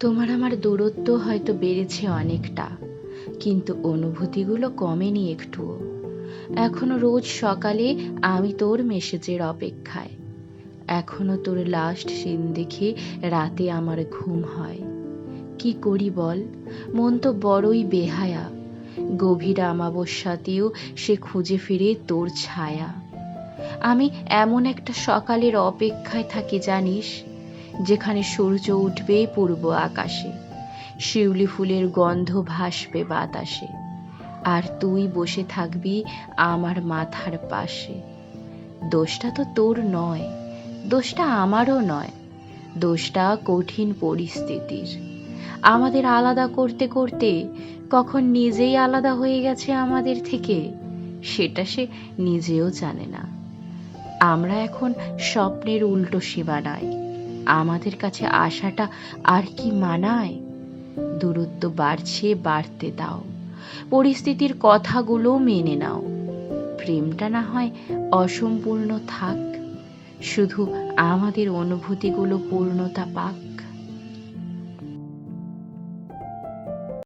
তোমার আমার দূরত্ব হয়তো বেড়েছে অনেকটা, কিন্তু অনুভূতিগুলো কমেনি একটুও। এখনো রোজ সকালে আমি তোর মেসেজের অপেক্ষায়, এখনো তোর লাস্ট সিন দেখে রাতে আমার ঘুম হয়। কি করি বল, মন তো বড়ই বেহায়া। গভীর আমাবস্যাতেও সে খুঁজে ফিরে তোর ছায়া। আমি এমন একটা সকালের অপেক্ষায় থাকি জানিস, যেখানে সূর্য উঠবে পূর্ব আকাশে, শিউলি ফুলের গন্ধ ভাসবে বাতাসে, আর তুই বসে থাকবি আমার মাথার পাশে। দোষটা তো তোর নয়, দোষটা আমারও নয়, দোষটা কঠিন পরিস্থিতির। আমাদের আলাদা করতে করতে কখন নিজেই আলাদা হয়ে গেছে আমাদের থেকে, সেটা সে নিজেও জানে না। আমরা এখন স্বপ্নের উল্টো সীমানায়, আমাদের কাছে আশাটা আর কি মানায়? দূরত্ব বাড়ছে, বাড়তে দাও, পরিস্থিতির কথাগুলো মেনে নাও। প্রেমটা না হয় অসম্পূর্ণ থাক, শুধু আমাদের অনুভূতিগুলো পূর্ণতা পাক।